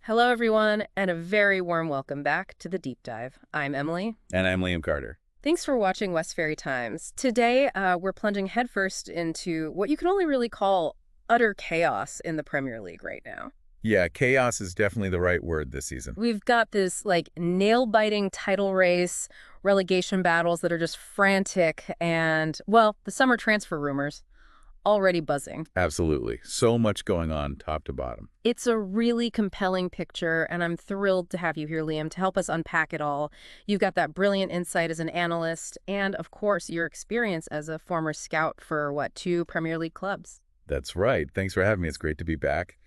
Hello, everyone, and a very warm welcome back to The Deep Dive. I'm Emily. And I'm Liam Carter. Thanks for watching Westferry Times. Today, we're plunging headfirst into what you can only really call utter chaos in the Premier League right now. Yeah, chaos is definitely the right word this season. We've got this, nail-biting title race, relegation battles that are just frantic, and, well, the summer transfer rumors already buzzing. Absolutely. So much going on top to bottom. It's a really compelling picture, and I'm thrilled to have you here, Liam, to help us unpack it all. You've got that brilliant insight as an analyst, and, of course, your experience as a former scout for, 2 Premier League clubs. That's right. Thanks for having me. It's great to be back.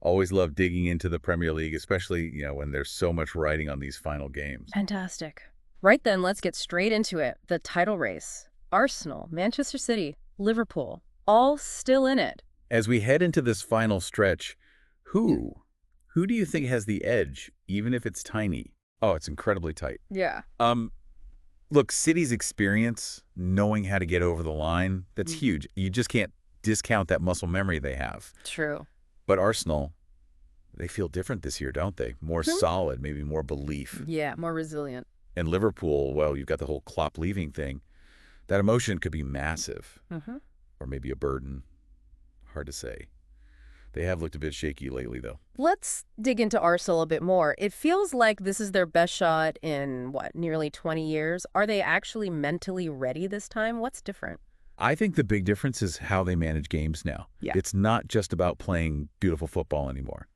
Always love digging into the Premier League, especially, when there's so much riding on these final games. Fantastic. Right then, let's get straight into it. The title race. Arsenal, Manchester City, Liverpool, all still in it. As we head into this final stretch, who do you think has the edge, even if it's tiny? Oh, it's incredibly tight. Yeah. Look, City's experience, knowing how to get over the line, that's huge. You just can't discount that muscle memory they have. True. But Arsenal, they feel different this year, don't they? More solid, maybe more belief. Yeah, more resilient. And Liverpool, well, you've got the whole Klopp leaving thing. That emotion could be massive. Or maybe a burden. Hard to say. They have looked a bit shaky lately, though. Let's dig into Arsenal a bit more. It feels like this is their best shot in, nearly 20 years. Are they actually mentally ready this time? What's different? I think the big difference is how they manage games now. Yeah. It's not just about playing beautiful football anymore.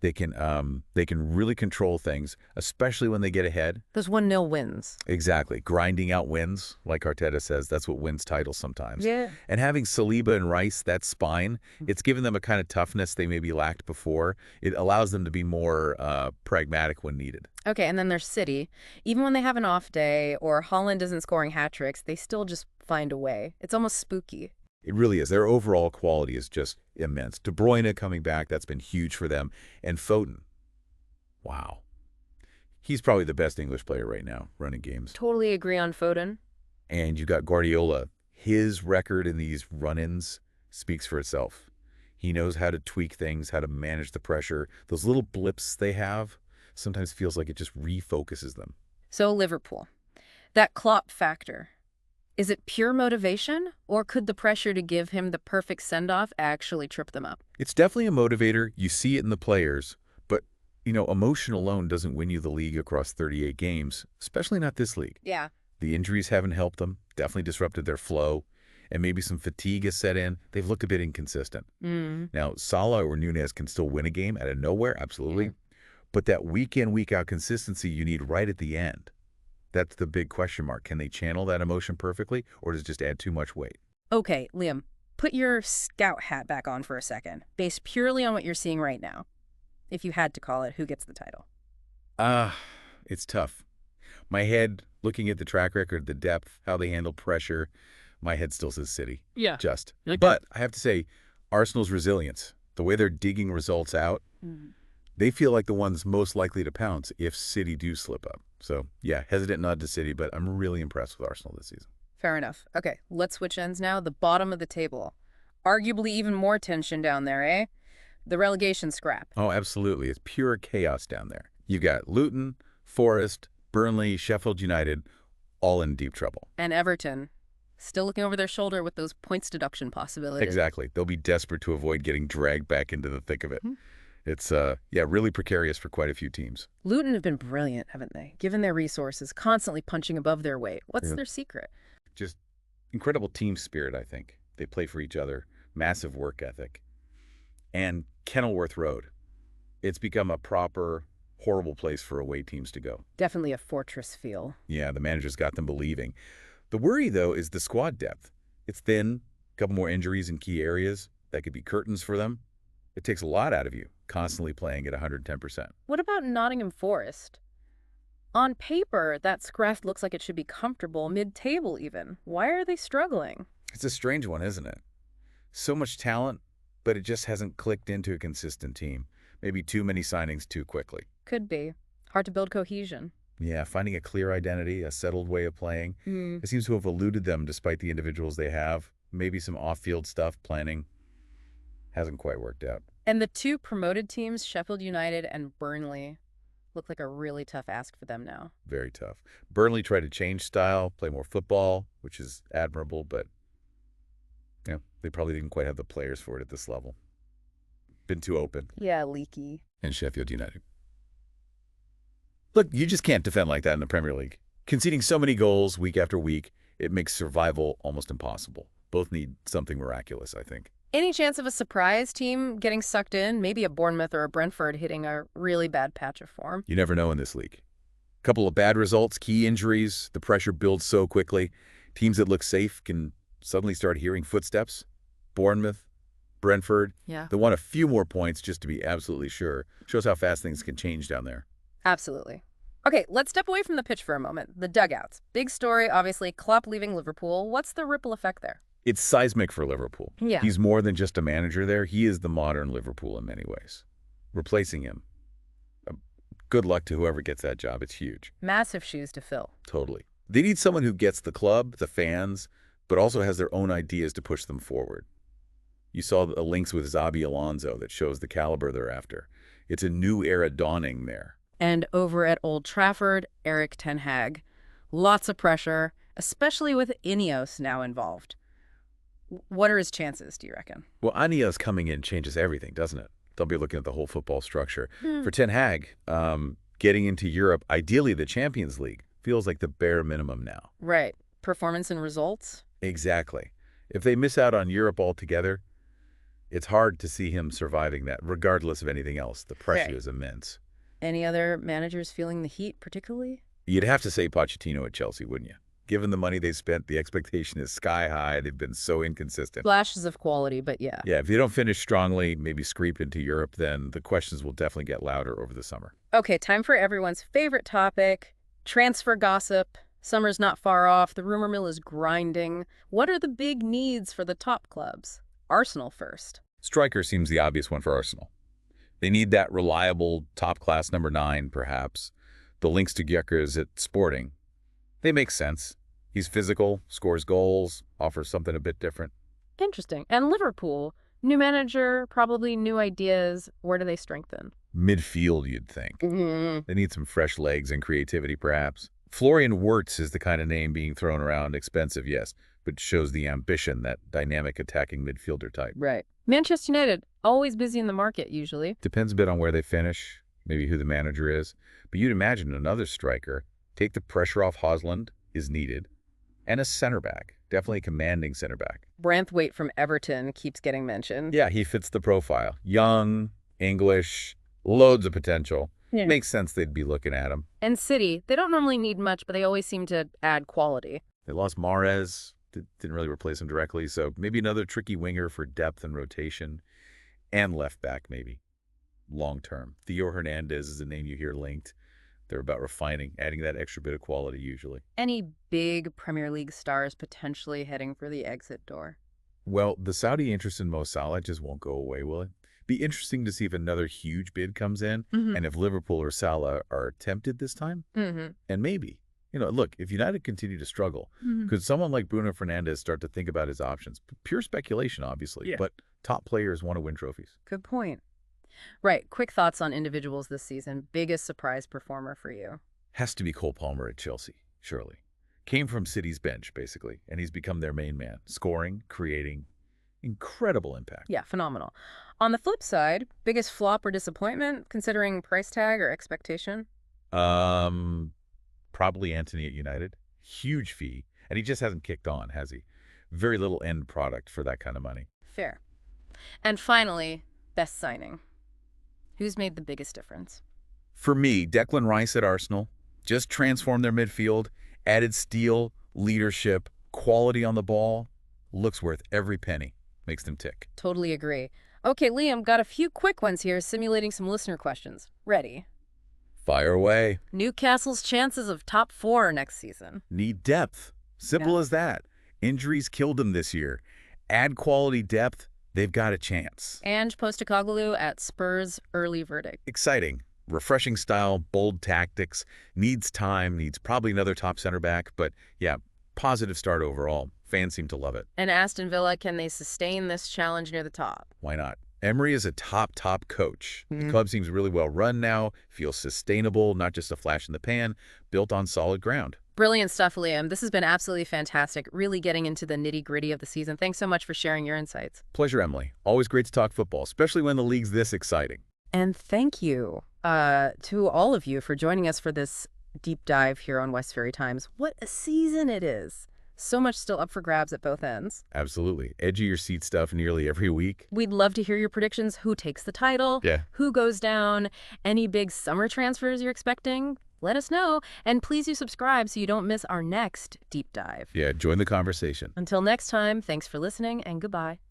They can really control things, especially when they get ahead. Those 1-0 wins. Exactly. Grinding out wins, like Arteta says, that's what wins titles sometimes. Yeah. And having Saliba and Rice, that spine, it's given them a kind of toughness they maybe lacked before. It allows them to be more pragmatic when needed. Okay, and then there's City. Even when they have an off day or Holland isn't scoring hat tricks, they still just find a way. It's almost spooky. It really is. Their overall quality is just immense. De Bruyne coming back, that's been huge for them. And Foden, wow. He's probably the best English player right now, running games. Totally agree on Foden. And you got Guardiola. His record in these run-ins speaks for itself. He knows how to tweak things, how to manage the pressure. Those little blips they have sometimes feels like it just refocuses them. So Liverpool, that Klopp factor. Is it pure motivation, or could the pressure to give him the perfect send-off actually trip them up? It's definitely a motivator. You see it in the players. But, emotion alone doesn't win you the league across 38 games, especially not this league. Yeah. The injuries haven't helped them, definitely disrupted their flow, and maybe some fatigue has set in. They've looked a bit inconsistent. Now, Salah or Nunez can still win a game out of nowhere, absolutely. But that week-in, week-out consistency you need right at the end. That's the big question mark. Can they channel that emotion perfectly, or does it just add too much weight? Okay, Liam, put your scout hat back on for a second. Based purely on what you're seeing right now. If you had to call it, who gets the title? It's tough. My head, looking at the track record, the depth, how they handle pressure, my head still says City. Yeah. Just. Okay. But I have to say, Arsenal's resilience, the way they're digging results out, they feel like the ones most likely to pounce if City do slip up. So, yeah, hesitant nod to City, but I'm really impressed with Arsenal this season. Fair enough. Okay, let's switch ends now. The bottom of the table. Arguably even more tension down there, eh? The relegation scrap. Oh, absolutely. It's pure chaos down there. You've got Luton, Forest, Burnley, Sheffield United, all in deep trouble. And Everton. Still looking over their shoulder with those points deduction possibilities. Exactly. They'll be desperate to avoid getting dragged back into the thick of it. It's, really precarious for quite a few teams. Luton have been brilliant, haven't they? Given their resources, constantly punching above their weight. What's their secret? Just incredible team spirit, I think. They play for each other, massive work ethic. And Kenilworth Road. It's become a proper, horrible place for away teams to go. Definitely a fortress feel. Yeah, the manager's got them believing. The worry, though, is the squad depth. It's thin, a couple more injuries in key areas. That could be curtains for them. It takes a lot out of you, constantly playing at 110%. What about Nottingham Forest? On paper, that scrap looks like it should be comfortable, mid-table even. Why are they struggling? It's a strange one, isn't it? So much talent, but it just hasn't clicked into a consistent team. Maybe too many signings too quickly. Could be. Hard to build cohesion. Yeah, finding a clear identity, a settled way of playing. It seems to have eluded them despite the individuals they have. Maybe some off-field stuff, planning. Hasn't quite worked out. And the two promoted teams, Sheffield United and Burnley, look like a really tough ask for them now. Very tough. Burnley tried to change style, play more football, which is admirable, but they probably didn't quite have the players for it at this level. Been too open. Yeah, leaky. And Sheffield United. Look, you just can't defend like that in the Premier League. Conceding so many goals week after week, it makes survival almost impossible. Both need something miraculous, I think. Any chance of a surprise team getting sucked in? Maybe a Bournemouth or a Brentford hitting a really bad patch of form? You never know in this league. A couple of bad results, key injuries, the pressure builds so quickly. Teams that look safe can suddenly start hearing footsteps. Bournemouth, Brentford, they want a few more points just to be absolutely sure. Shows how fast things can change down there. Absolutely. Okay, let's step away from the pitch for a moment. The dugouts. Big story, obviously. Klopp leaving Liverpool. What's the ripple effect there? It's seismic for Liverpool. Yeah. He's more than just a manager there. He is the modern Liverpool in many ways. Replacing him, good luck to whoever gets that job. It's huge. Massive shoes to fill. Totally. They need someone who gets the club, the fans, but also has their own ideas to push them forward. You saw the links with Xabi Alonso that shows the caliber they're after. It's a new era dawning there. And over at Old Trafford, Erik ten Hag. Lots of pressure, especially with Ineos now involved. What are his chances, do you reckon? Well, Ineos coming in changes everything, doesn't it? They'll be looking at the whole football structure. For Ten Hag, getting into Europe, ideally the Champions League, feels like the bare minimum now. Right. Performance and results? Exactly. If they miss out on Europe altogether, it's hard to see him surviving that, regardless of anything else. The pressure is immense. Any other managers feeling the heat particularly? You'd have to say Pochettino at Chelsea, wouldn't you? Given the money they spent, the expectation is sky high. They've been so inconsistent. Flashes of quality, but yeah. Yeah, if they don't finish strongly, maybe scrape into Europe, then the questions will definitely get louder over the summer. Okay, time for everyone's favorite topic, transfer gossip. Summer's not far off. The rumor mill is grinding. What are the big needs for the top clubs? Arsenal first. Striker seems the obvious one for Arsenal. They need that reliable, top-class number 9, perhaps. The links to Gyökeres at Sporting, they make sense. He's physical, scores goals, offers something a bit different. Interesting. And Liverpool, new manager, probably new ideas. Where do they strengthen? Midfield, you'd think. They need some fresh legs and creativity, perhaps. Florian Wirtz is the kind of name being thrown around. Expensive, yes, but shows the ambition, that dynamic attacking midfielder type. Right. Manchester United, always busy in the market, usually. Depends a bit on where they finish, maybe who the manager is. But you'd imagine another striker, take the pressure off Haaland, is needed. And a center back, definitely a commanding center back. Branthwaite from Everton keeps getting mentioned. Yeah, he fits the profile. Young, English, loads of potential. Yeah. Makes sense they'd be looking at him. And City, they don't normally need much, but they always seem to add quality. They lost Mahrez, didn't really replace him directly, so maybe another tricky winger for depth and rotation. And left back, maybe, long term. Theo Hernandez is a name you hear linked. They're about refining, adding that extra bit of quality usually. Any big Premier League stars potentially heading for the exit door? Well, the Saudi interest in Mo Salah just won't go away, will it? Be interesting to see if another huge bid comes in and if Liverpool or Salah are tempted this time. And maybe, look, if United continue to struggle, could someone like Bruno Fernandes start to think about his options? Pure speculation, obviously, but top players want to win trophies. Good point. Right. Quick thoughts on individuals this season. Biggest surprise performer for you? Has to be Cole Palmer at Chelsea, surely. Came from City's bench, basically, and he's become their main man. Scoring, creating, incredible impact. Yeah, phenomenal. On the flip side, biggest flop or disappointment, considering price tag or expectation? Probably Antony at United. Huge fee. And he just hasn't kicked on, has he? Very little end product for that kind of money. Fair. And finally, best signing. Who's made the biggest difference? For me, Declan Rice at Arsenal. Just transformed their midfield, added steel, leadership, quality on the ball. Looks worth every penny. Makes them tick. Totally agree. Okay, Liam, got a few quick ones here, simulating some listener questions. Ready? Fire away. Newcastle's chances of top 4 next season. Need depth. Simple as that. Injuries killed them this year. Add quality depth, they've got a chance. Ange Postecoglou at Spurs, early verdict. Exciting. Refreshing style, bold tactics. Needs time, needs probably another top center back. But yeah, positive start overall. Fans seem to love it. And Aston Villa, can they sustain this challenge near the top? Why not? Emery is a top coach. The club seems really well run now, feels sustainable, not just a flash in the pan, built on solid ground. Brilliant stuff, Liam. This has been absolutely fantastic, really getting into the nitty-gritty of the season. Thanks so much for sharing your insights. Pleasure, Emily. Always great to talk football, especially when the league's this exciting. And thank you to all of you for joining us for this deep dive here on Westferry Times. What a season it is. So much still up for grabs at both ends. Absolutely. Edge of your seat stuff nearly every week. We'd love to hear your predictions. Who takes the title? Yeah. Who goes down? Any big summer transfers you're expecting? Let us know. And please do subscribe so you don't miss our next deep dive. Yeah, join the conversation. Until next time, thanks for listening and goodbye.